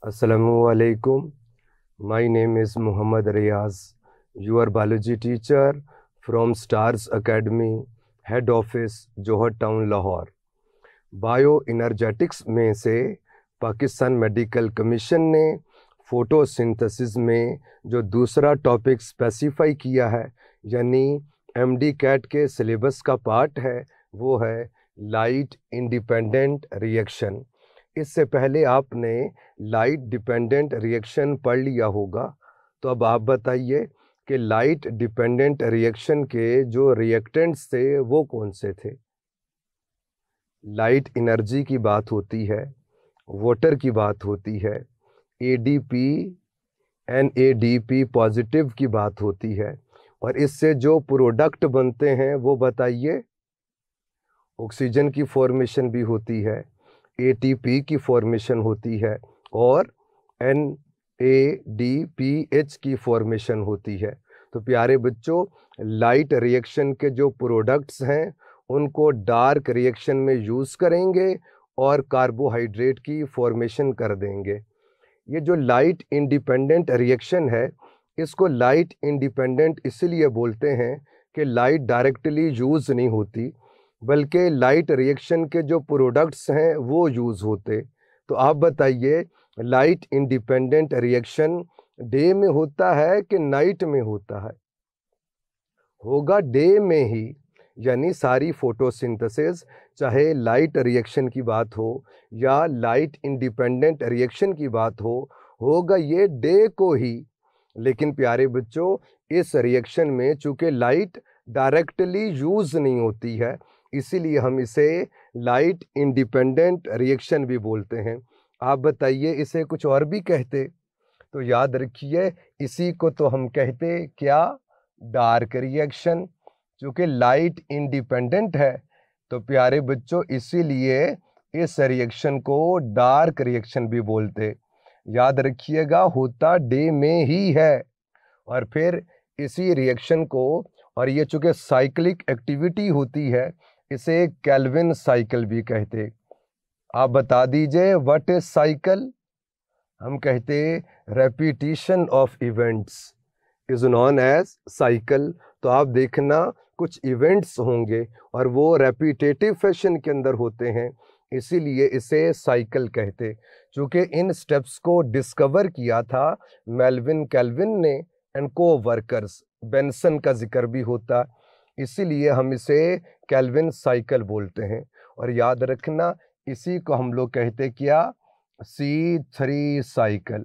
Assalamualaikum. My name is Muhammad Riaz, your biology teacher from Stars Academy, head office, Johar Town, Lahore. Bio energetics में से Pakistan medical commission ने photosynthesis में जो दूसरा topic specify किया है, यानी एमडी कैट के सिलेबस का पार्ट है, वो है लाइट इंडिपेंडेंट रिएक्शन। इससे पहले आपने लाइट डिपेंडेंट रिएक्शन पढ़ लिया होगा, तो अब आप बताइए कि लाइट डिपेंडेंट रिएक्शन के जो रिएक्टेंट्स थे वो कौन से थे। लाइट एनर्जी की बात होती है, वाटर की बात होती है, एडीपी एनएडीपी पॉजिटिव की बात होती है, और इससे जो प्रोडक्ट बनते हैं वो बताइए। ऑक्सीजन की फॉर्मेशन भी होती है, एटीपी की फॉर्मेशन होती है, और NADPH की फॉर्मेशन होती है। तो प्यारे बच्चों, लाइट रिएक्शन के जो प्रोडक्ट्स हैं उनको डार्क रिएक्शन में यूज़ करेंगे और कार्बोहाइड्रेट की फॉर्मेशन कर देंगे। ये जो लाइट इंडिपेंडेंट रिएक्शन है, इसको लाइट इंडिपेंडेंट इसलिए बोलते हैं कि लाइट डायरेक्टली यूज़ नहीं होती, बल्कि लाइट रिएक्शन के जो प्रोडक्ट्स हैं वो यूज़ होते। तो आप बताइए, लाइट इंडिपेंडेंट रिएक्शन डे में होता है कि नाइट में होता है? होगा डे में ही, यानी सारी फोटोसिंथेसिस, चाहे लाइट रिएक्शन की बात हो या लाइट इंडिपेंडेंट रिएक्शन की बात हो, होगा ये डे को ही। लेकिन प्यारे बच्चों, इस रिएक्शन में चूँकि लाइट डायरेक्टली यूज़ नहीं होती है, इसीलिए हम इसे लाइट इंडिपेंडेंट रिएक्शन भी बोलते हैं। आप बताइए, इसे कुछ और भी कहते? तो याद रखिए, इसी को तो हम कहते क्या? Dark reaction. चूँकि लाइट इंडिपेंडेंट है, तो प्यारे बच्चों इसीलिए इस रिएक्शन को डार्क रिएक्शन भी बोलते। याद रखिएगा, होता डे में ही है। और फिर इसी रिएक्शन को, और ये चूँकि साइक्लिक एक्टिविटी होती है, इसे केल्विन साइकिल भी कहते। आप बता दीजिए, व्हाट इज साइकिल? हम कहते repetition of events is known as cycle. तो आप देखना, कुछ इवेंट्स होंगे और वो रेपिटेटिव फैशन के अंदर होते हैं, इसीलिए इसे साइकिल कहते। चूँकि इन स्टेप्स को डिस्कवर किया था मेल्विन केल्विन ने एंड को वर्कर्स, बेंसन का जिक्र भी होता, इसीलिए हम इसे केल्विन साइकिल बोलते हैं। और याद रखना, इसी को हम लोग कहते क्या? C3 cycle.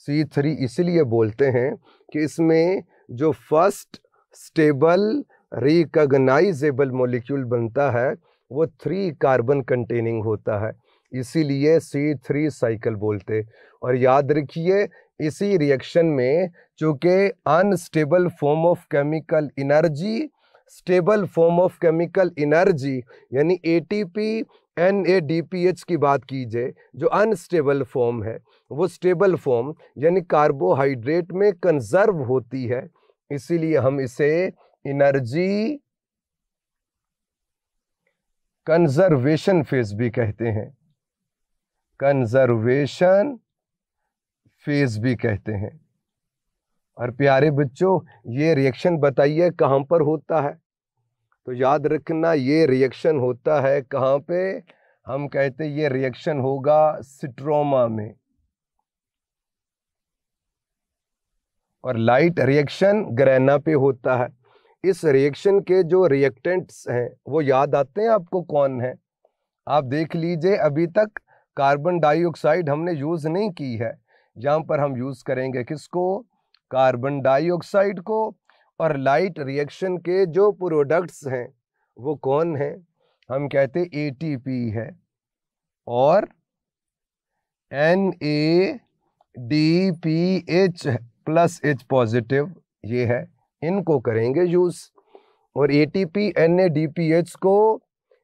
C3 इसलिए बोलते हैं कि इसमें जो फर्स्ट स्टेबल रिकॉग्नाइजेबल मॉलिक्यूल बनता है वो 3 कार्बन कंटेनिंग होता है, इसीलिए C3 साइकिल बोलते। और याद रखिए, इसी रिएक्शन में चूँकि unstable form of chemical energy, stable form of chemical energy यानी ATP NADPH की बात कीजिए, जो अनस्टेबल फॉर्म है, वो स्टेबल फॉर्म यानी कार्बोहाइड्रेट में कंजर्व होती है, इसीलिए हम इसे एनर्जी कंजर्वेशन फेज भी कहते हैं। कंजर्वेशन फेज भी कहते हैं। और प्यारे बच्चों, ये रिएक्शन बताइए कहाँ पर होता है? तो याद रखना, ये रिएक्शन होता है कहाँ पे? हम कहते ये रिएक्शन होगा स्ट्रोमा में। और लाइट रिएक्शन ग्रेना पे होता है। इस रिएक्शन के जो रिएक्टेंट्स हैं वो याद आते हैं आपको कौन है? आप देख लीजिए, अभी तक कार्बन डाइऑक्साइड हमने यूज़ नहीं की है, यहाँ पर हम यूज़ करेंगे किसको? कार्बन डाइऑक्साइड को। और लाइट रिएक्शन के जो प्रोडक्ट्स हैं वो कौन है? हम कहते ATP है और NADPH प्लस H पॉजिटिव, ये है, इनको करेंगे यूज़। और ATP NADPH को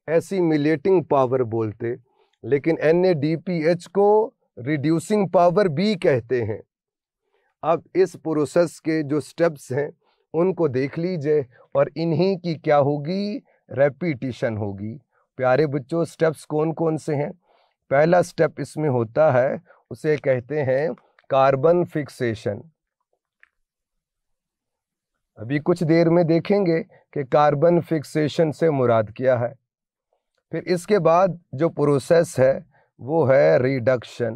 एसिमिलेटिंग पावर बोलते, लेकिन NADPH को रिड्यूसिंग पावर भी कहते हैं। अब इस प्रोसेस के जो स्टेप्स हैं उनको देख लीजिए, और इन्हीं की क्या होगी? रेपिटिशन होगी। प्यारे बच्चों, स्टेप्स कौन कौन से हैं? पहला स्टेप इसमें होता है उसे कहते हैं कार्बन फिक्सेशन। अभी कुछ देर में देखेंगे कि कार्बन फिक्सेशन से मुराद क्या है। फिर इसके बाद जो प्रोसेस है वो है रिडक्शन।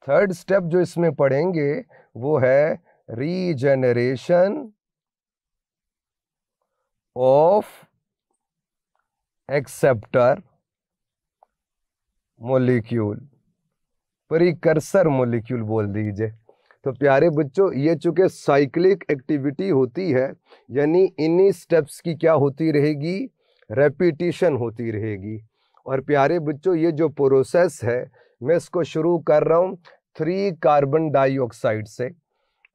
थर्ड स्टेप जो इसमें पढ़ेंगे वो है regeneration of acceptor molecule, precursor molecule बोल दीजिए। तो प्यारे बच्चों, ये चूंकि साइक्लिक एक्टिविटी होती है, यानी इन्हीं स्टेप्स की क्या होती रहेगी, रेपिटिशन होती रहेगी। और प्यारे बच्चों, ये जो प्रोसेस है मैं इसको शुरू कर रहा हूँ 3 कार्बन डाइऑक्साइड से।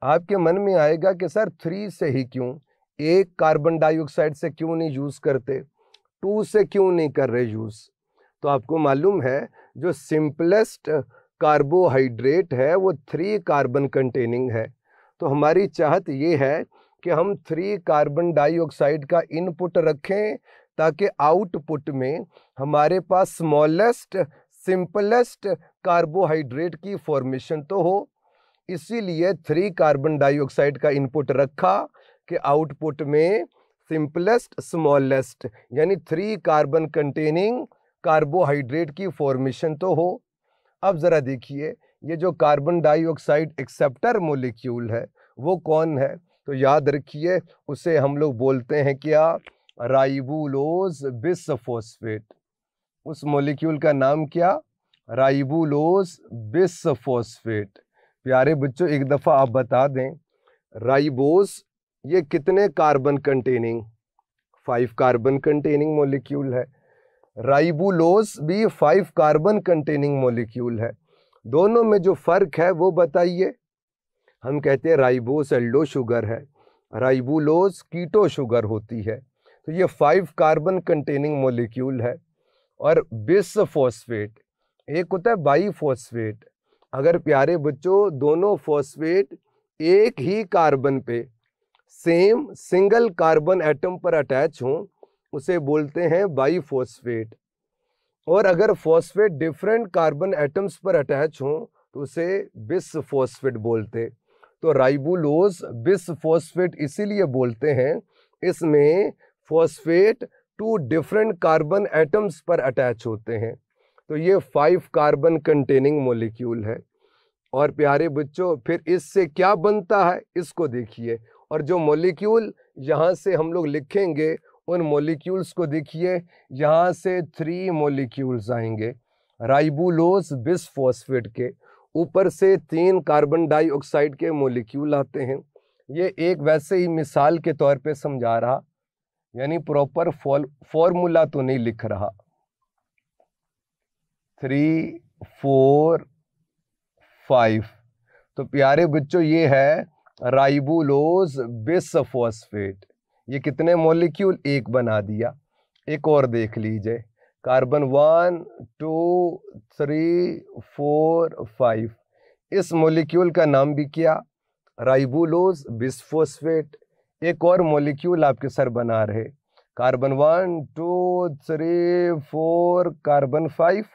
आपके मन में आएगा कि सर 3 से ही क्यों, 1 कार्बन डाइऑक्साइड से क्यों नहीं यूज करते, 2 से क्यों नहीं कर रहे यूज। तो आपको मालूम है जो सिंपलेस्ट कार्बोहाइड्रेट है वो 3 कार्बन कंटेनिंग है। तो हमारी चाहत ये है कि हम 3 कार्बन डाइऑक्साइड का इनपुट रखें ताकि आउटपुट में हमारे पास स्मॉलेस्ट सिंपलेस्ट कार्बोहाइड्रेट की फॉर्मेशन तो हो। इसीलिए 3 कार्बन डाइऑक्साइड का इनपुट रखा कि आउटपुट में सिंपलेस्ट स्मॉलेस्ट यानी 3 कार्बन कंटेनिंग कार्बोहाइड्रेट की फॉर्मेशन तो हो। अब जरा देखिए, ये जो कार्बन डाइऑक्साइड एक्सेप्टर मॉलिक्यूल है वो कौन है, तो याद रखिए उसे हम लोग बोलते हैं क्या, राइबुलोज बिसफॉस्फेट। उस मॉलिक्यूल का नाम क्या, राइबुलोज बिसफॉस्फेट। प्यारे बच्चों, एक दफ़ा आप बता दें, राइबोस ये कितने carbon containing, 5 carbon containing molecule है। राइबुलोस भी 5 कार्बन कंटेनिंग मॉलिक्यूल है। दोनों में जो फर्क है वो बताइए। हम कहते हैं राइबोस एल्डो शुगर है, राइबुलोस कीटो शुगर होती है। तो ये 5 कार्बन कंटेनिंग मॉलिक्यूल है। और बिसफॉस्फेट एक होता है बाईफॉस्फेट। अगर प्यारे बच्चों दोनों फॉस्फेट एक ही कार्बन पे सेम सिंगल कार्बन एटम पर अटैच हों उसे बोलते हैं बाईफॉस्फेट। और अगर फॉस्फेट डिफरेंट कार्बन एटम्स पर अटैच हों तो उसे बिसफॉस्फेट बोलते। तो राइबुलोज बिसफॉस्फेट इसीलिए बोलते हैं, इसमें फॉस्फेट 2 डिफरेंट कार्बन एटम्स पर अटैच होते हैं। तो ये 5 कार्बन कंटेनिंग मॉलिक्यूल है। और प्यारे बच्चों फिर इससे क्या बनता है इसको देखिए। और जो मॉलिक्यूल यहाँ से हम लोग लिखेंगे उन मॉलिक्यूल्स को देखिए, यहाँ से 3 मॉलिक्यूल्स आएंगे राइबुलोज बिसफॉस्फेट के, ऊपर से 3 कार्बन डाइऑक्साइड के मॉलिक्यूल आते हैं। ये एक वैसे ही मिसाल के तौर पे समझा रहा, यानी प्रॉपर फॉर्मूला तो नहीं लिख रहा। 3, 4, 5। तो प्यारे बच्चों ये है राइबुलोज बिसफॉस्फेट। ये कितने मॉलिक्यूल, एक बना दिया। एक और देख लीजिए, कार्बन 1, 2, 3, 4, 5। इस मॉलिक्यूल का नाम भी क्या, राइबुलोज बिसफॉस्फेट। एक और मॉलिक्यूल आपके सर बना रहे, कार्बन 1, 2, 3, 4, कार्बन 5,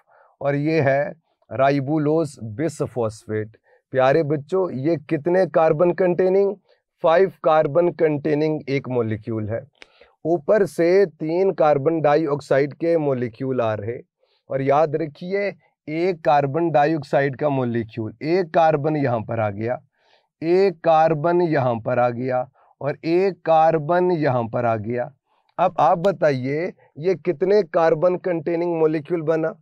और ये है राइबुलोज बिसफॉस्फेट। प्यारे बच्चों ये कितने कार्बन कंटेनिंग, 5 कार्बन कंटेनिंग एक मॉलिक्यूल है। ऊपर से 3 कार्बन डाइऑक्साइड के मॉलिक्यूल आ रहे। और याद रखिए एक कार्बन डाइऑक्साइड का मॉलिक्यूल, एक कार्बन यहाँ पर आ गया, एक कार्बन यहाँ पर आ गया, और एक कार्बन यहाँ पर आ गया। अब आप बताइए ये कितने कार्बन कंटेनिंग मॉलिक्यूल बना,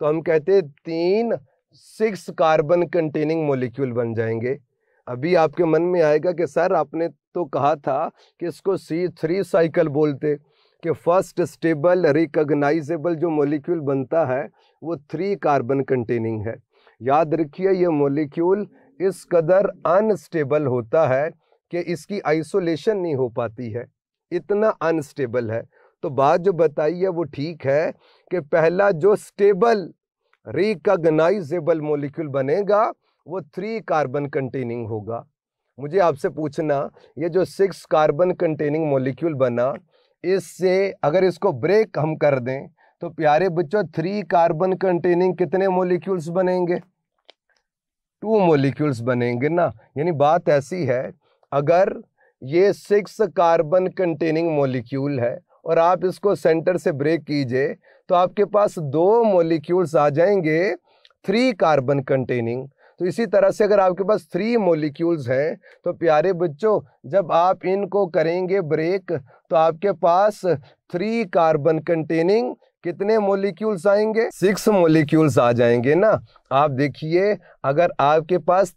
तो हम कहते हैं 6 कार्बन कंटेनिंग मॉलिक्यूल बन जाएंगे। अभी आपके मन में आएगा कि सर आपने तो कहा था कि इसको C3 साइकिल बोलते, कि फर्स्ट स्टेबल रिकॉग्नाइजेबल जो मॉलिक्यूल बनता है वो 3 कार्बन कंटेनिंग है। याद रखिए ये मॉलिक्यूल इस कदर अनस्टेबल होता है कि इसकी आइसोलेशन नहीं हो पाती है, इतना अनस्टेबल है। तो बात जो बताई है वो ठीक है कि पहला जो स्टेबल रिकॉग्नाइजेबल मॉलिक्यूल बनेगा वो 3 कार्बन कंटेनिंग होगा। मुझे आपसे पूछना, ये जो 6 कार्बन कंटेनिंग मॉलिक्यूल बना, इससे अगर इसको ब्रेक हम कर दें तो प्यारे बच्चों 3 कार्बन कंटेनिंग कितने मॉलिक्यूल्स बनेंगे? 2 मॉलिक्यूल्स बनेंगे ना। यानी बात ऐसी है, अगर ये 6 कार्बन कंटेनिंग मॉलिक्यूल है और आप इसको सेंटर से ब्रेक कीजिए तो आपके पास 2 मॉलिक्यूल्स आ जाएंगे 3 कार्बन कंटेनिंग। तो इसी तरह से अगर आपके पास 3 मॉलिक्यूल्स हैं तो प्यारे बच्चों जब आप इनको करेंगे ब्रेक तो आपके पास 3 कार्बन कंटेनिंग कितने मॉलिक्यूल्स आएंगे? 6 मॉलिक्यूल्स आ जाएंगे ना। आप देखिए, अगर आपके पास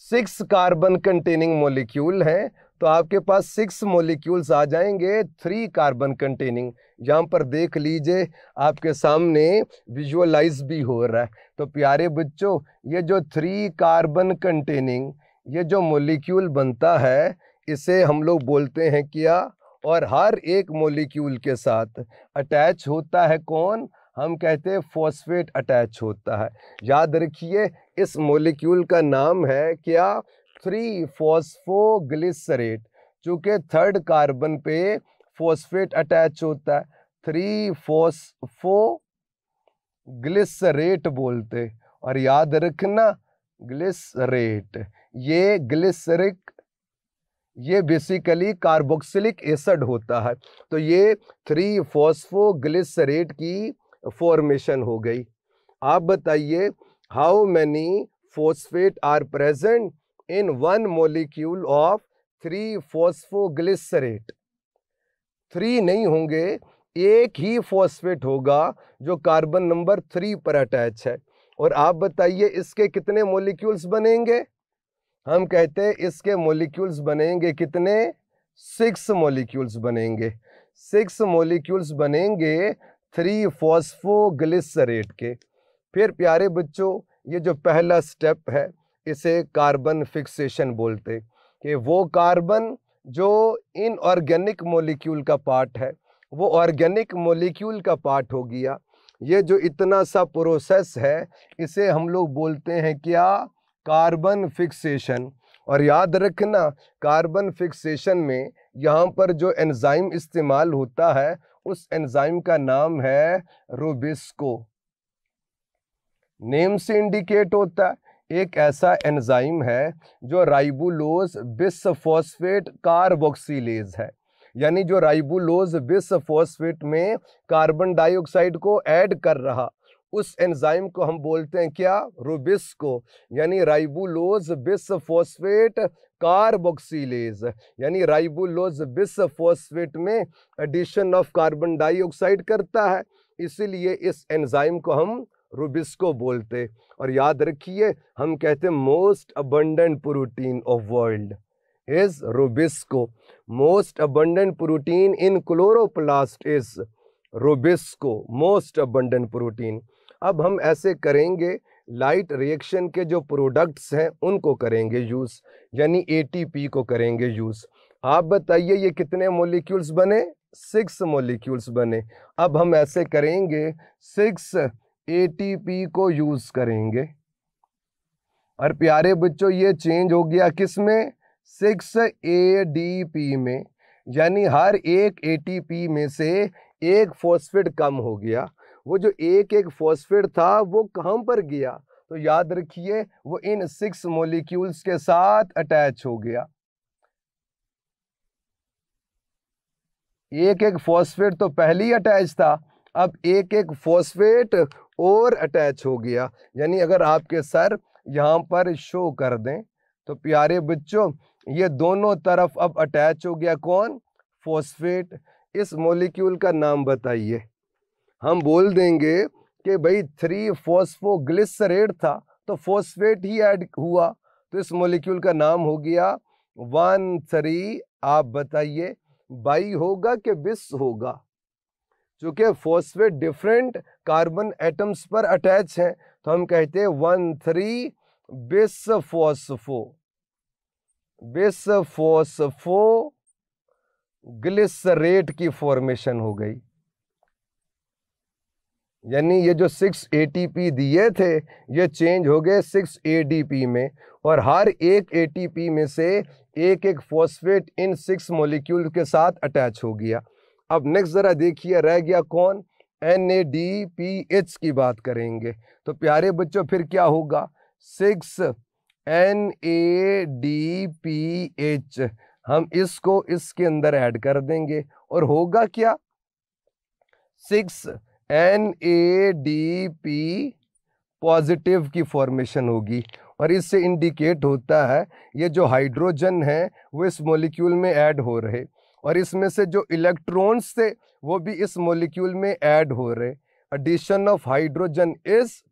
6 कार्बन कंटेनिंग मॉलिक्यूल हैं तो आपके पास 6 मॉलिक्यूल्स आ जाएंगे 3 कार्बन कंटेनिंग। यहाँ पर देख लीजिए, आपके सामने विजुअलाइज भी हो रहा है। तो प्यारे बच्चों ये जो 3 कार्बन कंटेनिंग ये जो मॉलिक्यूल बनता है इसे हम लोग बोलते हैं क्या? और हर एक मॉलिक्यूल के साथ अटैच होता है कौन? हम कहते हैं फॉस्फेट अटैच होता है। याद रखिए इस मॉलिक्यूल का नाम है क्या? 3-फॉस्फोग्लिसरेट। चूंकि 3rd कार्बन पे फॉस्फेट अटैच होता है 3-फॉस्फोग्लिसरेट बोलते। और याद रखना ग्लिसरेट ये ग्लिसरिक ये बेसिकली कार्बोक्सिलिक एसिड होता है। तो ये 3-फॉस्फोग्लिसरेट की फॉर्मेशन हो गई। आप बताइए how many phosphate are present in 1 molecule of three phosphoglycerate? 3 नहीं होंगे, एक ही फॉस्फेट होगा जो कार्बन नंबर 3 पर अटैच है। और आप बताइए इसके कितने मॉलिक्यूल्स बनेंगे? हम कहते हैं इसके मॉलिक्यूल्स बनेंगे कितने? 6 मॉलिक्यूल्स बनेंगे। 6 मॉलिक्यूल्स बनेंगे 3-फॉस्फोग्लिसरेट के। फिर प्यारे बच्चों ये जो पहला स्टेप है इसे कार्बन फिक्सेशन बोलते, कि वो कार्बन जो इनऑर्गेनिक मॉलिक्यूल का पार्ट है वो ऑर्गेनिक मॉलिक्यूल का पार्ट हो गया। ये जो इतना सा प्रोसेस है इसे हम लोग बोलते हैं क्या? Carbon fixation. और याद रखना कार्बन फिक्सेशन में यहाँ पर जो एंजाइम इस्तेमाल होता है उस एंजाइम का नाम है रूबिस्को। नेम से इंडिकेट होता है, एक ऐसा एंजाइम है जो राइबुलोज बिसफॉस्फेट कार्बोक्सिलेज है। यानी जो राइबुलोज बिसफॉस्फेट में कार्बन डाइऑक्साइड को ऐड कर रहा उस एंजाइम को हम बोलते हैं क्या? रूबिस्को। यानी राइबुलोज बिसफॉस्फेट कार्बोक्सिलेज। यानी राइबुलोज बिसफॉस्फेट में एडिशन ऑफ कार्बन डाइऑक्साइड करता है, इसीलिए इस एंजाइम को हम रूबिस्को बोलते। और याद रखिए हम कहते हैं most abundant protein of world is rubisco. Most abundant protein in chloroplast is rubisco, most abundant protein. अब हम ऐसे करेंगे, लाइट रिएक्शन के जो प्रोडक्ट्स हैं उनको करेंगे यूज, यानी एटीपी को करेंगे यूज। आप बताइए ये कितने मॉलिक्यूल्स बने? 6 मॉलिक्यूल्स बने। अब हम ऐसे करेंगे 6 एटीपी को यूज करेंगे। और प्यारे बच्चों ये चेंज हो गया किस में? 6 एडीपी में। यानी हर एक एटीपी में से एक फॉस्फेट कम हो गया। वो जो एक फॉस्फेट था वो कहाँ पर गया? तो याद रखिए वो इन 6 मॉलिक्यूल्स के साथ अटैच हो गया। एक फॉस्फेट तो पहले ही अटैच था, अब एक फॉस्फेट और अटैच हो गया। यानी अगर आपके सर यहाँ पर शो कर दें तो प्यारे बच्चों ये दोनों तरफ अब अटैच हो गया कौन? फॉस्फेट। इस मॉलिक्यूल का नाम बताइए। हम बोल देंगे कि भाई 3-फॉस्फोग्लिसरेट था तो फॉस्फेट ही ऐड हुआ, तो इस मॉलिक्यूल का नाम हो गया 1,3। आप बताइए बाई होगा कि बिस होगा? चूंकि फॉस्फेट डिफरेंट कार्बन एटम्स पर अटैच है तो हम कहते हैं 1,3 बिसफॉस्फो। बिसफॉस्फोग्लिसरेट की फॉर्मेशन हो गई। यानी ये जो 6 एटीपी दिए थे ये चेंज हो गए 6 एडीपी में। और हर एक एटीपी में से एक फॉस्फेट इन 6 मॉलिक्यूल के साथ अटैच हो गया। अब नेक्स्ट ज़रा देखिए रह गया कौन, NADPH की बात करेंगे। तो प्यारे बच्चों फिर क्या होगा, 6NADPH, हम इसको इसके अंदर ऐड कर देंगे और होगा क्या, 6NADP पॉजिटिव की फॉर्मेशन होगी। और इससे इंडिकेट होता है ये जो हाइड्रोजन है वो इस मॉलिक्यूल में ऐड हो रहे, और इसमें से जो इलेक्ट्रॉन्स थे वो भी इस मॉलिक्यूल में ऐड हो रहे। Addition of hydrogen is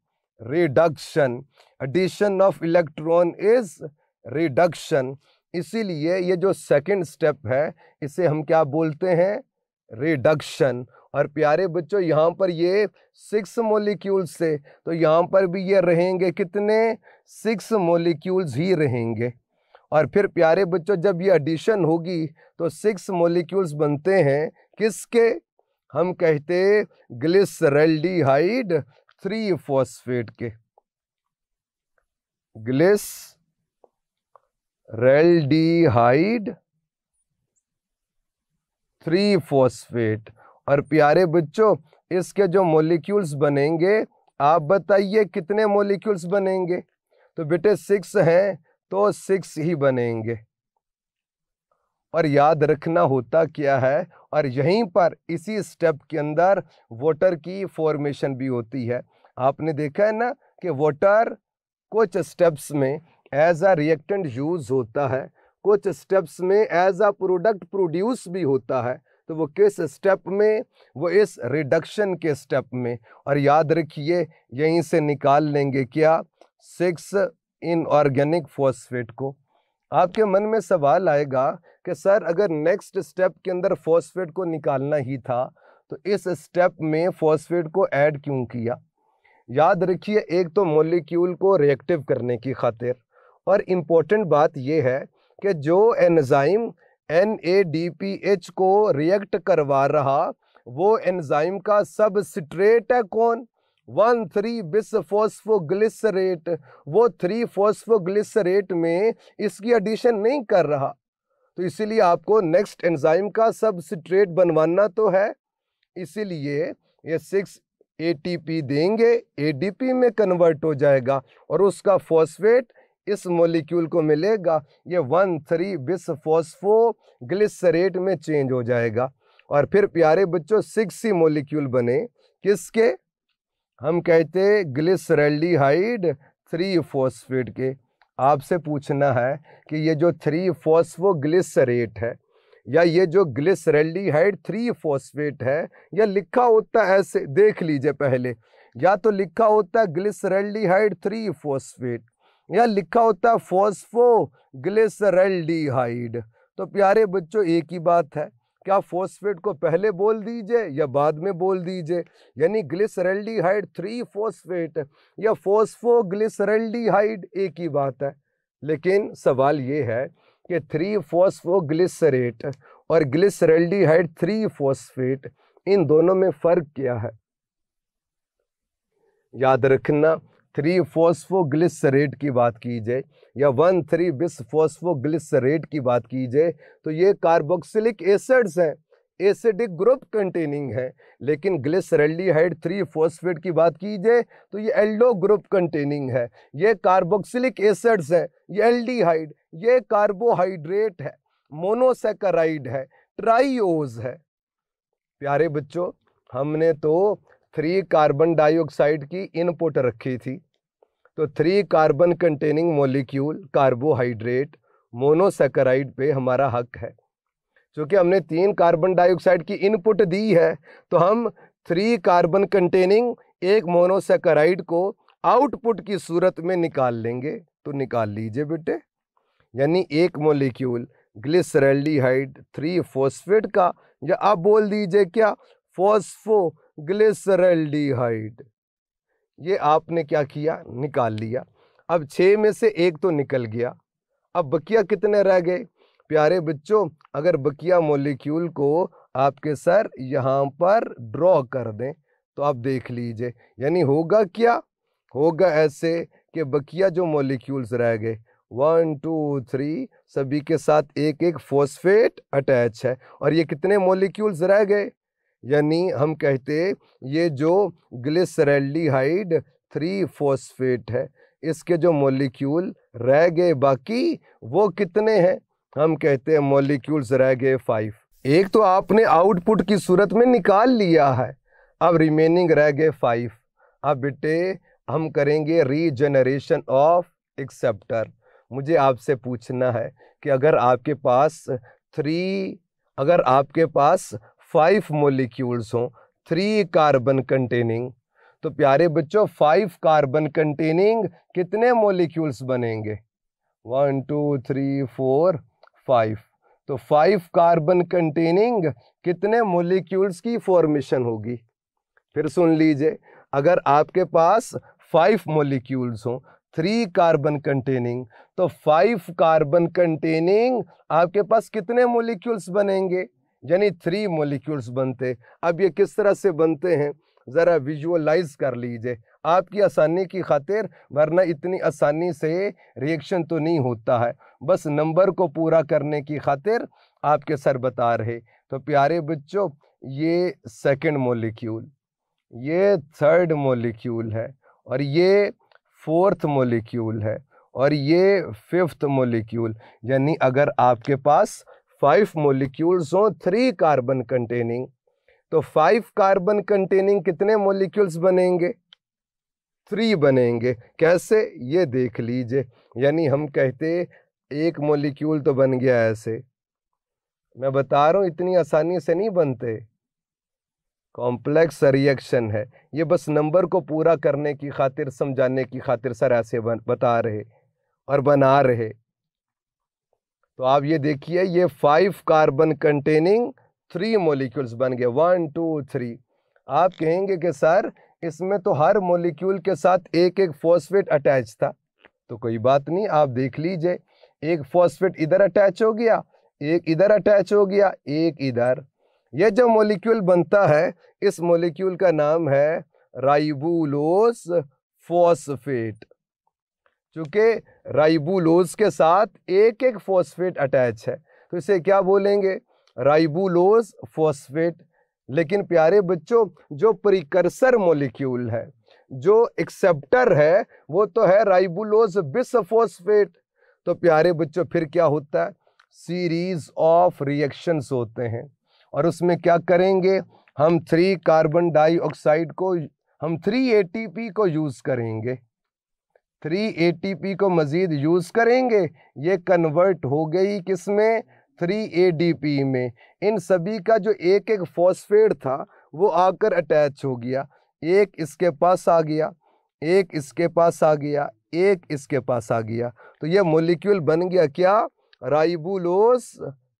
reduction, addition of electron is reduction. इसीलिए ये जो सेकंड स्टेप है इसे हम क्या बोलते हैं, रिडक्शन। और प्यारे बच्चों यहाँ पर ये 6 मॉलिक्यूल्स थे, तो यहाँ पर भी ये रहेंगे कितने, 6 मॉलिक्यूल्स ही रहेंगे। और फिर प्यारे बच्चों जब ये एडिशन होगी तो 6 मॉलिक्यूल्स बनते हैं किसके, हम कहते ग्लिसरल्डिहाइड 3 फॉस्फेट के, ग्लिसरल्डिहाइड 3 फॉस्फेट। और प्यारे बच्चों इसके जो मॉलिक्यूल्स बनेंगे, आप बताइए कितने मॉलिक्यूल्स बनेंगे, तो बेटे 6 हैं तो 6 ही बनेंगे। और याद रखना होता क्या है, और यहीं पर इसी स्टेप के अंदर वाटर की फॉर्मेशन भी होती है। आपने देखा है ना कि वाटर कुछ स्टेप्स में एज अ रिएक्टेंट यूज होता है, कुछ स्टेप्स में एज अ प्रोडक्ट प्रोड्यूस भी होता है। तो वो किस स्टेप में, वो इस रिडक्शन के स्टेप में। और याद रखिए यहीं से निकाल लेंगे क्या, 6 इनऑर्गेनिक फॉस्फेट को। आपके मन में सवाल आएगा कि सर अगर नेक्स्ट स्टेप के अंदर फॉस्फेट को निकालना ही था तो इस स्टेप में फॉस्फेट को ऐड क्यों किया। याद रखिए एक तो मॉलिक्यूल को रिएक्टिव करने की खातिर, और इम्पोर्टेंट बात यह है कि जो एंजाइम NADPH को रिएक्ट करवा रहा वो एंजाइम का सबस्ट्रेट है कौन, 1,3-बिसफॉस्फोग्लिसरेट। वो 3-फॉस्फोग्लिसरेट में इसकी एडिशन नहीं कर रहा, तो इसीलिए आपको नेक्स्ट एंजाइम का सबस्ट्रेट बनवाना तो है। इसीलिए ये 6 ATP देंगे, ADP में कन्वर्ट हो जाएगा और उसका फॉस्फेट इस मॉलिक्यूल को मिलेगा, ये 1,3-बिसफॉस्फोग्लिसरेट में चेंज हो जाएगा। और फिर प्यारे बच्चों 6 ही मॉलिक्यूल बने किसके, हम कहते ग्लिसरल्डिहाइड 3 फॉस्फेट के। आपसे पूछना है कि ये जो 3-फॉस्फोग्लिसरेट है या ये जो ग्लिसरल्डिहाइड 3 फॉस्फेट है, या लिखा होता है ऐसे, देख लीजिए पहले, या तो लिखा होता है ग्लिसरल्डिहाइड 3 फॉस्फेट या लिखा होता है फॉस्फोग्लिसरल्डिहाइड। तो प्यारे बच्चों एक ही बात है, क्या फॉस्फेट को पहले बोल दीजिए या बाद में बोल दीजिए, यानी ग्लिसरल्डिहाइड 3 फॉस्फेट या फॉस्फोग्लिसरल्डिहाइड एक ही बात है। लेकिन सवाल ये है कि 3 फॉस्फोग्लिसरेट और ग्लिसरल्डिहाइड 3 फॉस्फेट, इन दोनों में फ़र्क क्या है। याद रखना 3 फॉस्फोग्लिसरेट की बात की जाए या 1,3-बिसफॉस्फोग्लिसरेट की बात की जाए तो ये कार्बोक्सिलिक एसिड्स हैं, एसिडिक ग्रुप कंटेनिंग है। लेकिन ग्लिसरल्डिहाइड 3 फॉस्फेट की बात की जाए तो ये एल्डो ग्रुप कंटेनिंग है, ये कार्बोक्सिलिक एसिड्स हैं, ये एल्डिहाइड, ये कार्बोहाइड्रेट है, मोनोसैकेराइड है, ट्राइओज है। प्यारे बच्चों हमने तो 3 कार्बन डाइऑक्साइड की इनपुट रखी थी, तो 3 carbon containing molecule carbohydrate monosaccharide पे हमारा हक है। क्योंकि हमने 3 कार्बन डाइऑक्साइड की इनपुट दी है तो हम 3 कार्बन कंटेनिंग एक मोनोसैकेराइड को आउटपुट की सूरत में निकाल लेंगे। तो निकाल लीजिए बेटे, यानी एक मॉलिक्यूल ग्लिसरल्डिहाइड 3 फॉस्फेट का, या आप बोल दीजिए क्या, फॉस्फोग्लिसरल्डिहाइड, ये आपने क्या किया, निकाल लिया। अब 6 में से एक तो निकल गया, अब बकिया कितने रह गए। प्यारे बच्चों अगर बकिया मॉलिक्यूल को आपके सर यहाँ पर ड्रॉ कर दें तो आप देख लीजिए, यानी होगा क्या, होगा ऐसे कि बकिया जो मॉलिक्यूल्स रह गए 1 2 3 सभी के साथ एक एक फॉस्फेट अटैच है। और ये कितने मॉलिक्यूल्स रह गए, यानी हम कहते ये जो ग्लिसरैल्डिहाइड 3 फॉस्फेट है, इसके जो मॉलिक्यूल रह गए बाकी वो कितने हैं, हम कहते हैं मॉलिक्यूल्स रह गए 5। एक तो आपने आउटपुट की सूरत में निकाल लिया है, अब रिमेनिंग रह गए 5। अब बेटे हम करेंगे रीजनरेशन ऑफ एक्सेप्टर। मुझे आपसे पूछना है कि अगर आपके पास 5 मॉलिक्यूल्स हों 3 कार्बन कंटेनिंग, तो प्यारे बच्चों 5 कार्बन कंटेनिंग कितने मॉलिक्यूल्स बनेंगे, 1 2 3 4 5। तो 5 कार्बन कंटेनिंग कितने मॉलिक्यूल्स की फॉर्मेशन होगी। फिर सुन लीजिए, अगर आपके पास 5 मॉलिक्यूल्स हों 3 कार्बन कंटेनिंग, तो 5 कार्बन कंटेनिंग आपके पास कितने मॉलिक्यूल्स बनेंगे, यानी 3 मॉलिक्यूल्स बनते। अब ये किस तरह से बनते हैं ज़रा विजुअलाइज कर लीजिए आपकी आसानी की खातिर, वरना इतनी आसानी से रिएक्शन तो नहीं होता है, बस नंबर को पूरा करने की खातिर आपके सर बता रहे। तो प्यारे बच्चों, ये सेकंड मॉलिक्यूल, ये थर्ड मॉलिक्यूल है, और ये फोर्थ मॉलिक्यूल है, और ये फिफ्थ मॉलिक्यूल। यानी अगर आपके पास 5 मॉलिक्यूल्स हों 3 कार्बन कंटेनिंग, तो 5 कार्बन कंटेनिंग कितने मॉलिक्यूल्स बनेंगे, 3 बनेंगे। कैसे, ये देख लीजिए, यानी हम कहते एक मॉलिक्यूल तो बन गया ऐसे, मैं बता रहा हूँ इतनी आसानी से नहीं बनते, कॉम्प्लेक्स रिएक्शन है। ये बस नंबर को पूरा करने की खातिर, समझाने की खातिर सर ऐसे बता रहे और बना रहे। तो आप ये देखिए, ये 5 कार्बन कंटेनिंग 3 मॉलिक्यूल्स बन गए, 1 2 3। आप कहेंगे कि सर इसमें तो हर मॉलिक्यूल के साथ एक एक फॉस्फेट अटैच था, तो कोई बात नहीं, आप देख लीजिए, एक फॉस्फेट इधर अटैच हो गया, एक इधर अटैच हो गया, एक इधर। ये जो मॉलिक्यूल बनता है, इस मॉलिक्यूल का नाम है राइबुलोज फॉस्फेट। चूंकि राइबुलोज के साथ एक एक फॉस्फेट अटैच है, तो इसे क्या बोलेंगे, राइबुलोज फॉस्फेट। लेकिन प्यारे बच्चों, जो प्रिकर्सर मॉलिक्यूल है, जो एक्सेप्टर है, वो तो है राइबुलोज बिसफॉस्फेट। तो प्यारे बच्चों फिर क्या होता है, सीरीज ऑफ रिएक्शंस होते हैं, और उसमें क्या करेंगे, हम 3 कार्बन डाइऑक्साइड को, हम 3 ATP को यूज करेंगे, 3 ATP को मजीद यूज करेंगे, ये कन्वर्ट हो गई किसमें, 3 ADP में। इन सभी का जो एक एक फॉस्फेट था वो आकर अटैच हो गया, एक इसके पास आ गया, एक इसके पास आ गया, एक इसके पास आ गया, तो ये मॉलिक्यूल बन गया क्या, राइबुलोज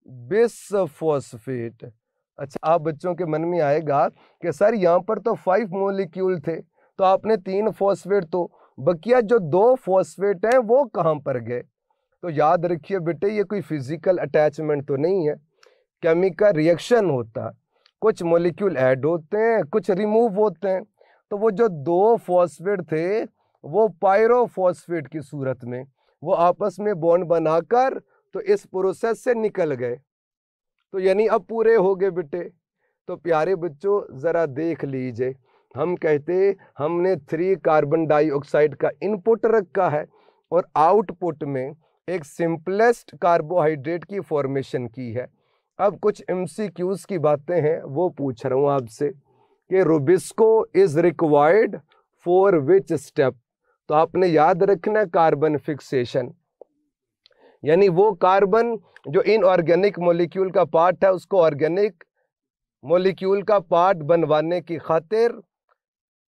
बिसफॉस्फेट। अच्छा, आप बच्चों के मन में आएगा कि सर यहाँ पर तो 5 मॉलिक्यूल थे, तो आपने 3 फॉस्फेट, तो बकिया जो 2 फॉस्फेट हैं वो कहाँ पर गए। तो याद रखिए बेटे, ये कोई फिजिकल अटैचमेंट तो नहीं है, केमिकल रिएक्शन होता है, कुछ मॉलिक्यूल ऐड होते हैं, कुछ रिमूव होते हैं। तो वो जो 2 फॉस्फेट थे, वो पायरोफॉस्फेट की सूरत में वो आपस में बॉन्ड बनाकर तो इस प्रोसेस से निकल गए, तो यानी अब पूरे हो गए बेटे। तो प्यारे बच्चों ज़रा देख लीजिए, हम कहते हमने 3 कार्बन डाइऑक्साइड का इनपुट रखा है और आउटपुट में एक सिंपलेस्ट कार्बोहाइड्रेट की फॉर्मेशन की है। अब कुछ MCQs की बातें हैं, वो पूछ रहा हूँ आपसे कि Rubisco is required for which step. तो आपने याद रखना कार्बन फिक्सेशन, यानी वो कार्बन जो इनऑर्गेनिक मॉलिक्यूल का पार्ट है, उसको ऑर्गेनिक मॉलिक्यूल का पार्ट बनवाने की खातिर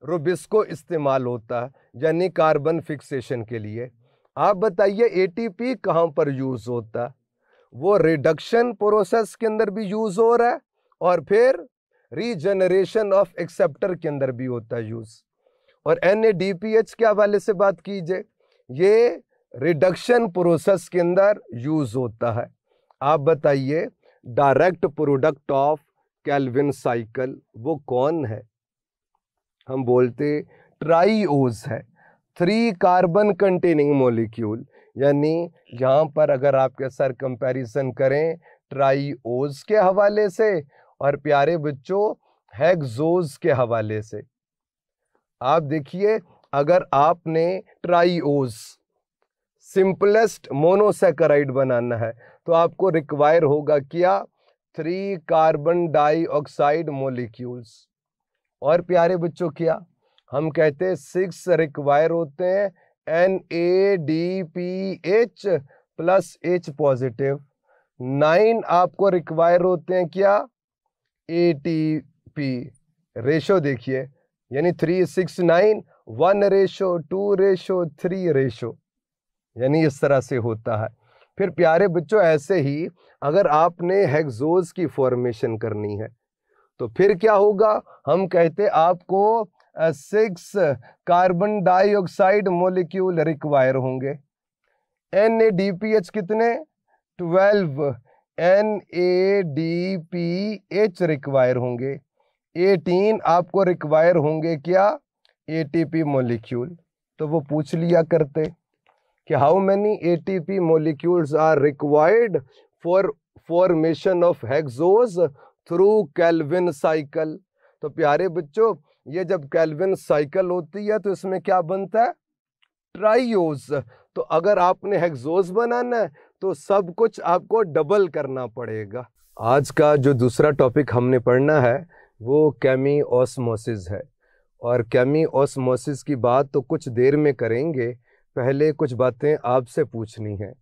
रुबिस्को इस्तेमाल होता है, यानी कार्बन फिक्सेशन के लिए। आप बताइए ATP कहाँ पर यूज होता है, वो रिडक्शन प्रोसेस के अंदर भी यूज हो रहा है, और फिर रीजनरेशन ऑफ एक्सेप्टर के अंदर भी होता है यूज। और NADPH के हवाले से बात कीजिए, ये रिडक्शन प्रोसेस के अंदर यूज होता है। आप बताइए direct product of Calvin cycle वो कौन है, हम बोलते ट्राइओज है, 3 कार्बन कंटेनिंग मॉलिक्यूल, यानी यहाँ पर अगर आपके सर कंपैरिजन करें ट्राइओज के हवाले से और प्यारे बच्चों हेक्सोज के हवाले से, आप देखिए अगर आपने ट्राइओज सिंपलेस्ट मोनोसैकेराइड बनाना है तो आपको रिक्वायर होगा क्या, 3 कार्बन डाइऑक्साइड मोलिक्यूल्स। और प्यारे बच्चों क्या हम कहते हैं 6 रिक्वायर होते हैं NADPH प्लस H पॉजिटिव, 9 आपको रिक्वायर होते हैं क्या, ATP। रेशो देखिए यानी 3, 6, 9, 1 रेशो 2 रेशो 3 रेशो, यानी इस तरह से होता है। फिर प्यारे बच्चों ऐसे ही अगर आपने हेक्सोज की फॉर्मेशन करनी है तो फिर क्या होगा, हम कहते आपको 6 कार्बन डाइऑक्साइड मोलिक्यूल रिक्वायर होंगे। NADPH कितने, 12 NADPH रिक्वायर होंगे। 18 आपको रिक्वायर होंगे क्या, ATP मोलिक्यूल। तो वो पूछ लिया करते कि how many ATP molecules are required for formation of hexose through Calvin cycle। तो प्यारे बच्चों ये जब कैल्विन साइकिल होती है तो इसमें क्या बनता है, ट्राइओज। तो अगर आपने हेक्सोज बनाना है तो सब कुछ आपको डबल करना पड़ेगा। आज का जो दूसरा टॉपिक हमने पढ़ना है वो केमिओस्मोसिस है, और केमिओस्मोसिस की बात तो कुछ देर में करेंगे, पहले कुछ बातें आपसे पूछनी है।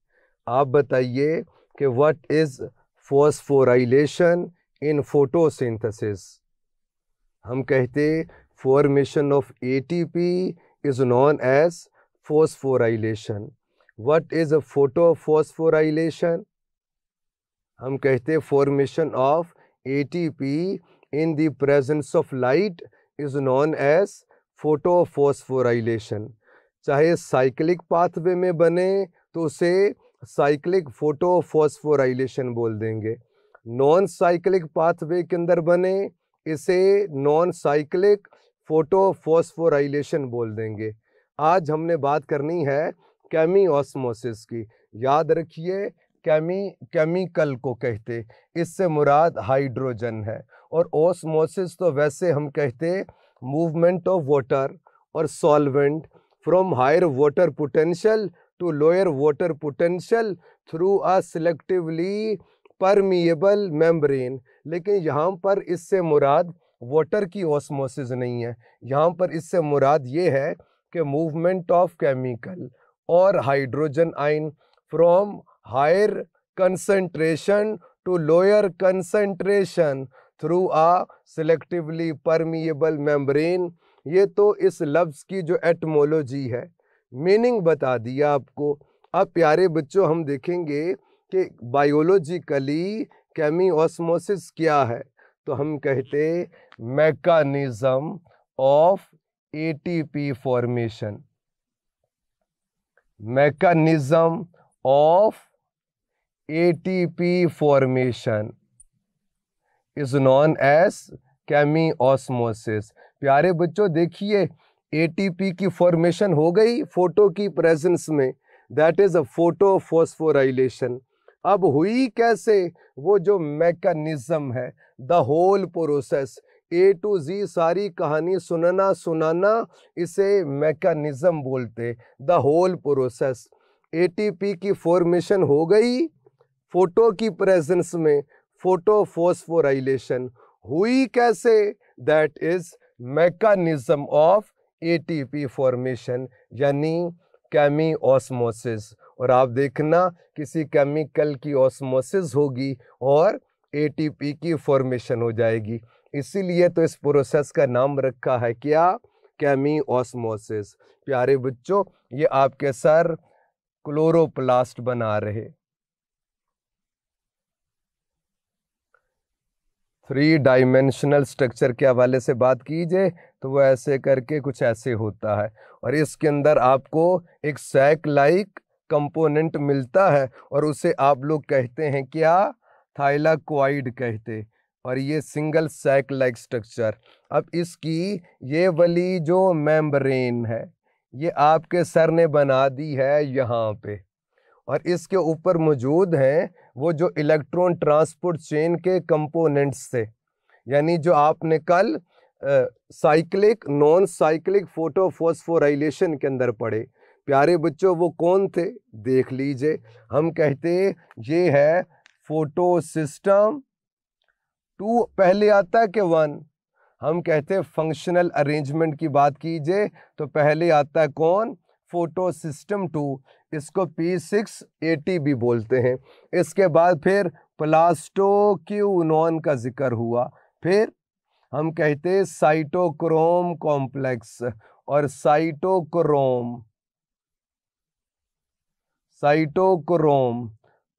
आप बताइए कि what is phosphorylation in photosynthesis. हम कहते formation of ATP is known as phosphorylation. What is a photophosphorylation, हम कहते formation of ATP in the presence of light is known as photophosphorylation. चाहे साइक्लिक पाथवे में बने तो उसे साइक्लिक फोटोफॉस्फोराइलेशन बोल देंगे, नॉन साइक्लिक पाथवे के अंदर बने इसे नॉन साइक्लिक फोटोफॉस्फोराइलेशन बोल देंगे। आज हमने बात करनी है केमिओस्मोसिस की। याद रखिए केमिकल को कहते, इससे मुराद हाइड्रोजन है, और ओस्मोसिस तो वैसे हम कहते मूवमेंट ऑफ वाटर और solvent from higher water potential to lower water potential through a selectively permeable membrane. लेकिन यहाँ पर इससे मुराद वाटर की ऑस्मोसिस नहीं है, यहाँ पर इससे मुराद ये है कि मूवमेंट ऑफ केमिकल और hydrogen ion from higher concentration to lower concentration through a selectively permeable membrane. ये तो इस लफ्ज़ की जो एटमोलॉजी है, मीनिंग बता दिया आपको। अब प्यारे बच्चों हम देखेंगे कि बायोलॉजिकली केमिओस्मोसिस क्या है। तो हम कहते mechanism of ATP formation, mechanism of ATP formation is known as chemiosmosis. प्यारे बच्चों देखिए ATP की फॉर्मेशन हो गई फोटो की प्रेजेंस में, दैट इज अ फोटोफॉस्फोराइलेशन। अब हुई कैसे, वो जो मैकेनिज्म है, the whole process A to Z सारी कहानी सुनाना इसे मैकेनिज्म बोलते, द होल प्रोसेस। ATP की फॉर्मेशन हो गई फोटो की प्रेजेंस में, फोटोफॉस्फोराइलेशन हुई कैसे, that is mechanism of ATP formation, यानी केमिओस्मोसिस। और आप देखना किसी केमिकल की ऑस्मोसिस होगी और ATP की फॉर्मेशन हो जाएगी, इसीलिए तो इस प्रोसेस का नाम रखा है क्या, केमिओस्मोसिस। प्यारे बच्चों ये आपके सर क्लोरोप्लास्ट बना रहे, 3 डायमेंशनल स्ट्रक्चर के हवाले से बात कीजिए तो वो ऐसे करके कुछ ऐसे होता है, और इसके अंदर आपको एक सैक लाइक कंपोनेंट मिलता है और उसे आप लोग कहते हैं क्या, थाइलाकोइड कहते, और ये सिंगल सैक लाइक स्ट्रक्चर। अब इसकी ये वाली जो मेम्ब्रेन है ये आपके सर ने बना दी है यहाँ पे, और इसके ऊपर मौजूद हैं वो जो इलेक्ट्रॉन ट्रांसपोर्ट चेन के कंपोनेंट्स से, यानी जो आपने कल साइक्लिक नॉन साइक्लिक फोटोफॉस्फोराइलेशन के अंदर पढ़े। प्यारे बच्चों वो कौन थे देख लीजिए। हम कहते ये है फोटो सिस्टम 2 पहले आता है कि 1? हम कहते हैं फंक्शनल अरेंजमेंट की बात कीजिए तो पहले आता है कौन? फोटो सिस्टम 2, इसको P680 भी बोलते हैं। इसके बाद फिर प्लास्टोक्यूनॉन का जिक्र हुआ, फिर हम कहते हैं साइटोक्रोम कॉम्प्लेक्स और साइटोक्रोम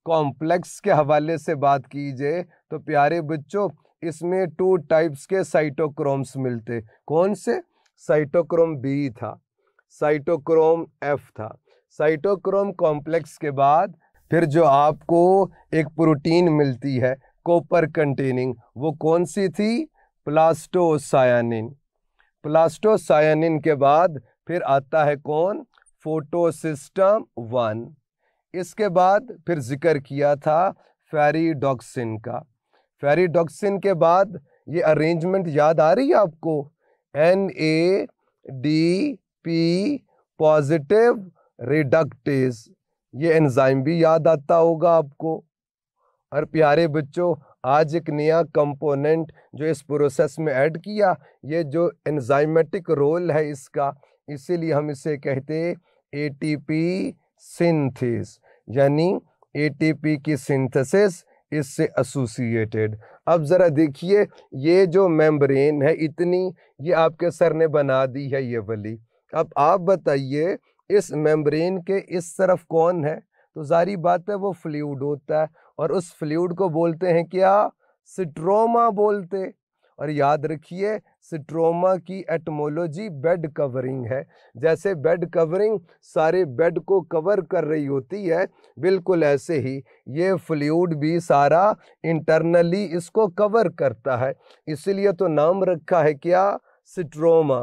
कॉम्प्लेक्स के हवाले से बात कीजिए तो प्यारे बच्चों इसमें 2 टाइप्स के साइटोक्रोम्स मिलते। कौन से? साइटोक्रोम बी था, साइटोक्रोम एफ था। साइटोक्रोम कॉम्प्लेक्स के बाद फिर जो आपको एक प्रोटीन मिलती है कॉपर कंटेनिंग, वो कौन सी थी? प्लास्टोसायानिन। प्लास्टोसायानिन के बाद फिर आता है कौन? फोटोसिस्टम 1। इसके बाद फिर जिक्र किया था फेरिडोक्सिन का। फेरिडोक्सिन के बाद ये अरेंजमेंट याद आ रही है आपको? NADP पॉजिटिव रिडक्टेज, ये एंजाइम भी याद आता होगा आपको। और प्यारे बच्चों आज एक नया कंपोनेंट जो इस प्रोसेस में ऐड किया, ये जो एंजाइमेटिक रोल है इसका, इसीलिए हम इसे कहते हैं ATP सिंथेस, यानी ATP की सिंथेसिस इससे एसोसिएटेड। अब ज़रा देखिए ये जो मेम्ब्रेन है इतनी, ये आपके सर ने बना दी है ये वाली। अब आप बताइए इस मेम्ब्रेन के इस तरफ कौन है? तो जारी बात है वो फ्लूइड होता है, और उस फ्लूइड को बोलते हैं क्या? स्ट्रोमा बोलते। और याद रखिए स्ट्रोमा की एटमोलॉजी बेड कवरिंग है। जैसे बेड कवरिंग सारे बेड को कवर कर रही होती है, बिल्कुल ऐसे ही ये फ्लूइड भी सारा इंटरनली इसको कवर करता है, इसलिए तो नाम रखा है क्या? स्ट्रोमा।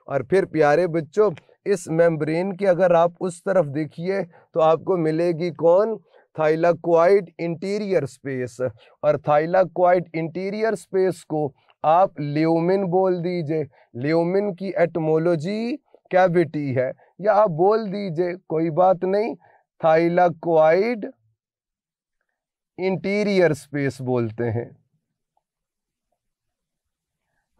और फिर प्यारे बच्चों इस मेम्ब्रेन की अगर आप उस तरफ देखिए तो आपको मिलेगी कौन? Thylakoid interior space. और थाइलाक्वाइड इंटीरियर स्पेस को आप ल्यूमिन बोल दीजिए। ल्यूमिन की एटमोलॉजी कैविटी है, या आप बोल दीजिए कोई बात नहीं, थाइलाक्वाइड इंटीरियर स्पेस बोलते हैं।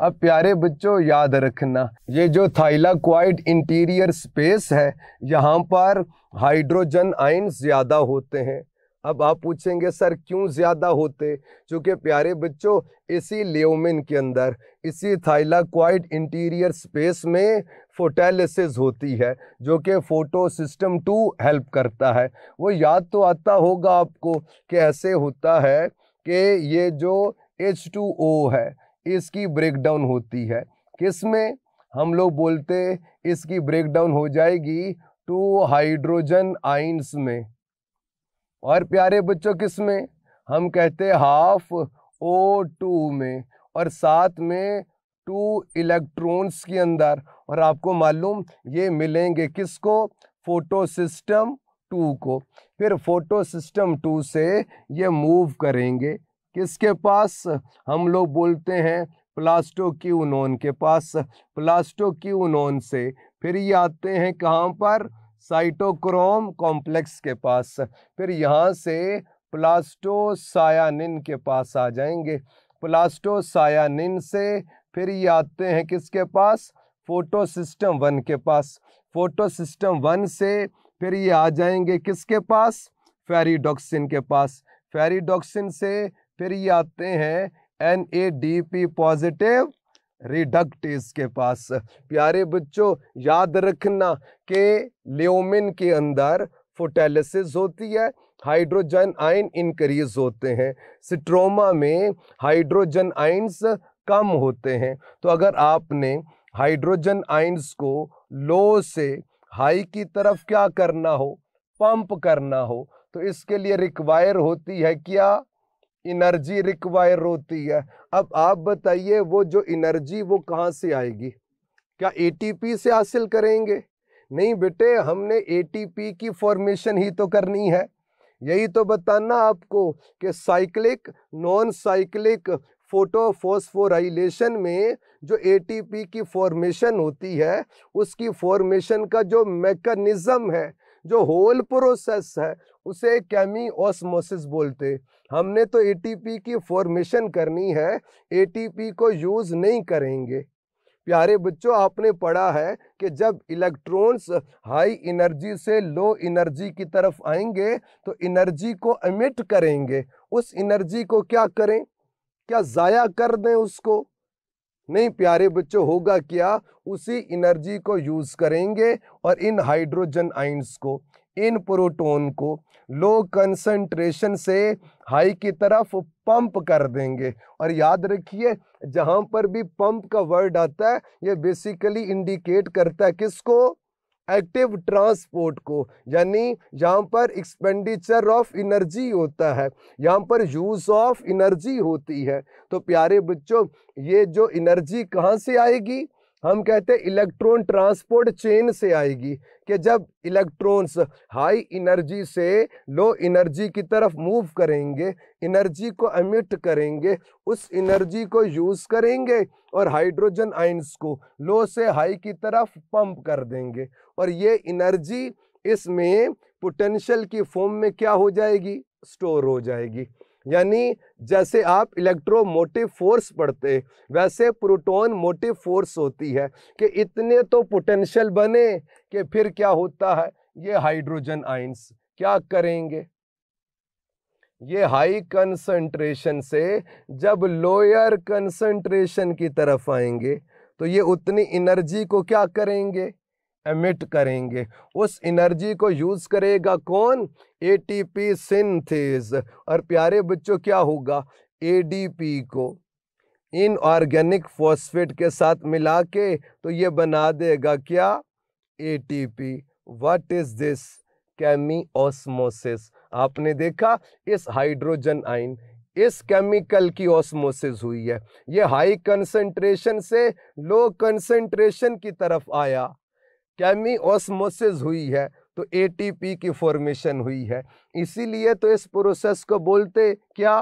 अब प्यारे बच्चों याद रखना ये जो थाइलाक्वाइड इंटीरियर स्पेस है यहाँ पर हाइड्रोजन आयन ज़्यादा होते हैं। अब आप पूछेंगे सर क्यों ज़्यादा होते? क्योंकि प्यारे बच्चों इसी ल्यूमिन के अंदर, इसी थाइलाक्वाइड इंटीरियर स्पेस में फोटोलिसिस होती है जो कि फोटो सिस्टम 2 हेल्प करता है। वो याद तो आता होगा आपको कि ऐसे होता है कि ये जो H2O है इसकी ब्रेकडाउन होती है किस में? हम लोग बोलते इसकी ब्रेकडाउन हो जाएगी 2 हाइड्रोजन आयंस में। और प्यारे बच्चों किस में? हम कहते हाफ O2 में, और साथ में 2 इलेक्ट्रॉन्स के अंदर। और आपको मालूम ये मिलेंगे किसको? फोटो सिस्टम 2 को। फिर फोटो सिस्टम 2 से ये मूव करेंगे किसके पास? हम लोग बोलते हैं प्लास्टोक्यूनॉन के पास। प्लास्टोक्यूनॉन से फिर ये आते हैं कहाँ पर? साइटोक्रोम कॉम्प्लेक्स के पास। फिर यहाँ से प्लास्टोसायानिन के पास आ जाएंगे। प्लास्टोसायानिन से फिर ये आते हैं किसके पास? फोटो सिस्टम 1 के पास। फोटो सिस्टम 1 से फिर ये आ जाएंगे किसके पास? फेरिडोक्सिन के पास। फेरिडोक्सिन से फिर ये आते हैं NADP पॉजिटिव रिडक्टेज के पास। प्यारे बच्चों याद रखना कि ल्यूमिन के अंदर फोटोलिसिस होती है, हाइड्रोजन आयन इंक्रीज होते हैं, स्ट्रोमा में हाइड्रोजन आयंस कम होते हैं। तो अगर आपने हाइड्रोजन आयंस को लो से हाई की तरफ क्या करना हो? पंप करना हो, तो इसके लिए रिक्वायर होती है क्या? एनर्जी रिक्वायर होती है। अब आप बताइए वो जो एनर्जी वो कहाँ से आएगी? क्या ATP से हासिल करेंगे? नहीं बेटे, हमने एटीपी की फॉर्मेशन ही तो करनी है। यही तो बताना आपको कि साइक्लिक नॉन साइक्लिक फोटोफॉस्फोराइलेशन में जो एटीपी की फॉर्मेशन होती है, उसकी फॉर्मेशन का जो मैकेनिज्म है, जो होल प्रोसेस है, उसे केमिओस्मोसिस बोलते। हमने तो एटीपी की फॉर्मेशन करनी है, एटीपी को यूज नहीं करेंगे। प्यारे बच्चों, आपने पढ़ा है कि जब इलेक्ट्रॉन्स हाई एनर्जी से लो एनर्जी की तरफ आएंगे तो एनर्जी को एमिट करेंगे। उस एनर्जी को क्या करें? क्या जाया कर दें उसको? नहीं प्यारे बच्चों, होगा क्या, उसी एनर्जी को यूज करेंगे और इन हाइड्रोजन आइंस को, इन प्रोटॉन को लो कंसंट्रेशन से हाई की तरफ पंप कर देंगे। और याद रखिए, जहां पर भी पंप का वर्ड आता है, ये बेसिकली इंडिकेट करता है किसको? एक्टिव ट्रांसपोर्ट को। यानी यहाँ पर एक्सपेंडिचर ऑफ एनर्जी होता है, यहाँ पर यूज ऑफ एनर्जी होती है। तो प्यारे बच्चों, ये जो एनर्जी कहाँ से आएगी? हम कहते हैं इलेक्ट्रॉन ट्रांसपोर्ट चेन से आएगी, कि जब इलेक्ट्रॉन्स हाई एनर्जी से लो एनर्जी की तरफ मूव करेंगे, एनर्जी को एमिट करेंगे, उस एनर्जी को यूज करेंगे और हाइड्रोजन आइंस को लो से हाई की तरफ पंप कर देंगे। और ये एनर्जी इसमें पोटेंशियल की फॉर्म में क्या हो जाएगी? स्टोर हो जाएगी। यानी जैसे आप इलेक्ट्रोमोटिव फोर्स पढ़ते, वैसे प्रोटॉन मोटिव फोर्स होती है कि इतने तो पोटेंशियल बने कि फिर क्या होता है, ये हाइड्रोजन आइंस क्या करेंगे? ये हाई कंसंट्रेशन से जब लोअर कंसंट्रेशन की तरफ आएंगे तो ये उतनी एनर्जी को क्या करेंगे? एमिट करेंगे। उस एनर्जी को यूज करेगा कौन? ATP synthase. और प्यारे बच्चों, क्या होगा? एडीपी को इनऑर्गेनिक फॉस्फेट के साथ मिला के तो ये बना देगा क्या? ATP. What is this? Chemiosmosis. आपने देखा, इस हाइड्रोजन आयन, इस केमिकल की ऑस्मोसिस हुई है। ये हाई कंसंट्रेशन से लो कंसंट्रेशन की तरफ आया, केमिओस्मोसिस हुई है, तो एटीपी की फॉर्मेशन हुई है। इसीलिए तो इस प्रोसेस को बोलते क्या?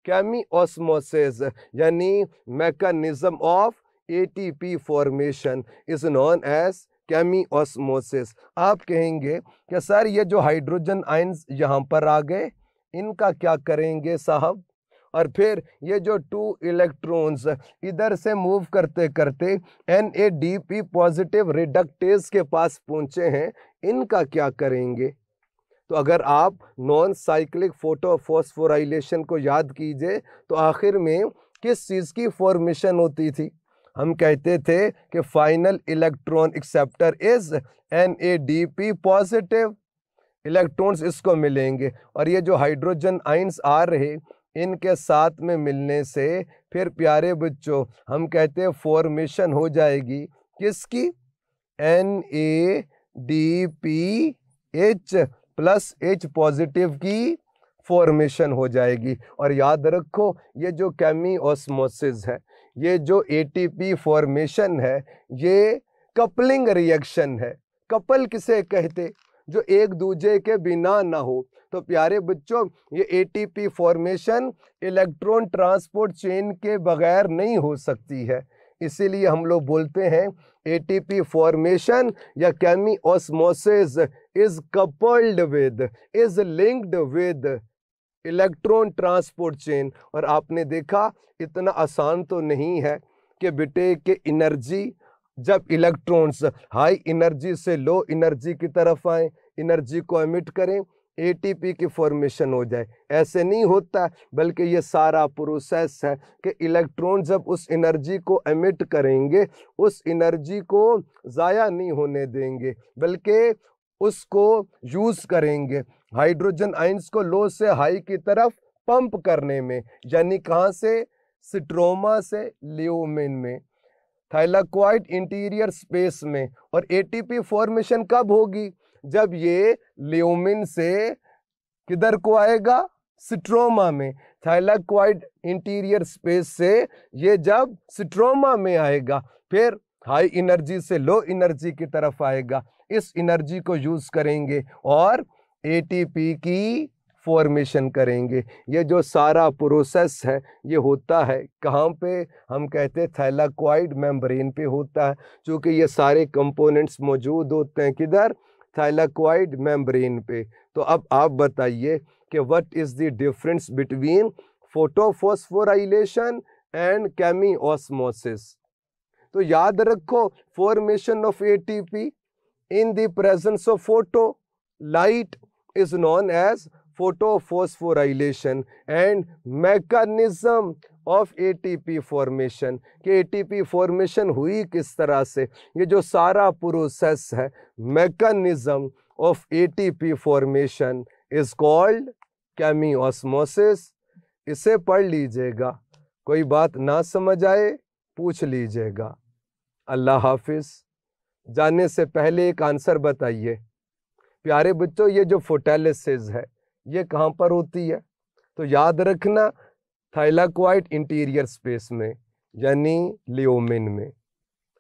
केमिओस्मोसिस। यानी mechanism of ATP formation is known as chemiosmosis. आप कहेंगे कि सर ये जो हाइड्रोजन आयंस यहाँ पर आ गए, इनका क्या करेंगे साहब? और फिर ये जो 2 इलेक्ट्रॉन्स इधर से मूव करते करते NADP पॉजिटिव रिडक्टेज के पास पहुंचे हैं, इनका क्या करेंगे? तो अगर आप नॉन साइक्लिक फोटोफॉस्फोराइलेशन को याद कीजिए तो आखिर में किस चीज़ की फॉर्मेशन होती थी? हम कहते थे कि final electron acceptor is NADP positive. Electrons इसको मिलेंगे और ये जो हाइड्रोजन आयंस आ रहे, इनके साथ में मिलने से फिर प्यारे बच्चों हम कहते हैं फॉर्मेशन हो जाएगी किसकी? NADPH प्लस H पॉजिटिव की फॉर्मेशन हो जाएगी। और याद रखो, ये जो केमिओस्मोसिस है, ये जो एटीपी फॉर्मेशन है, ये कपलिंग रिएक्शन है। कपल किसे कहते? जो एक दूसरे के बिना ना हो। तो प्यारे बच्चों, ये ATP formation electron transport chain के बगैर नहीं हो सकती है। इसीलिए हम लोग बोलते हैं एटीपी फॉर्मेशन या chemiosmosis is coupled with, is linked with electron transport chain. और आपने देखा, इतना आसान तो नहीं है कि बेटे के एनर्जी, जब इलेक्ट्रॉन्स हाई एनर्जी से लो एनर्जी की तरफ आए, एनर्जी को एमिट करें, एटीपी की फॉर्मेशन हो जाए। ऐसे नहीं होता, बल्कि ये सारा प्रोसेस है कि इलेक्ट्रॉन जब उस एनर्जी को एमिट करेंगे, उस एनर्जी को ज़ाया नहीं होने देंगे, बल्कि उसको यूज़ करेंगे हाइड्रोजन आयंस को लो से हाई की तरफ पंप करने में। यानी कहाँ से? स्ट्रोमा से ल्यूमेन में, थाइलाकोइड इंटीरियर स्पेस में। और एटीपी फॉर्मेशन कब होगी? जब ये ल्यूमिन से किधर को आएगा? स्ट्रोमा में। थाइलाकोइड इंटीरियर स्पेस से ये जब स्ट्रोमा में आएगा, फिर हाई एनर्जी से लो एनर्जी की तरफ आएगा, इस एनर्जी को यूज करेंगे और एटीपी की फॉर्मेशन करेंगे। ये जो सारा प्रोसेस है ये होता है कहाँ पे, हम कहते हैं थाइलाकॉइड मेम्ब्रेन पे होता है, क्योंकि ये सारे कंपोनेंट्स मौजूद होते हैं किधर, थाइलाकॉइड मेम्ब्रेन पे। तो अब आप बताइए कि what is the difference between photophosphorylation and chemiosmosis. तो याद रखो, formation of ATP in the presence of photo light is known as photophosphorylation and mechanism of ATP formation कि ATP formation हुई किस तरह से, ये जो सारा प्रोसेस है mechanism of ATP formation is called chemiosmosis। इसे पढ़ लीजिएगा, कोई बात ना समझ आए पूछ लीजिएगा। अल्लाह हाफिज। जाने से पहले एक आंसर बताइए प्यारे बच्चों, ये जो फोटोलिसिस है ये कहाँ पर होती है? तो याद रखना थाइलाकॉइड इंटीरियर स्पेस में, यानी लियोमिन में।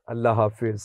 अल्लाह हाफिज।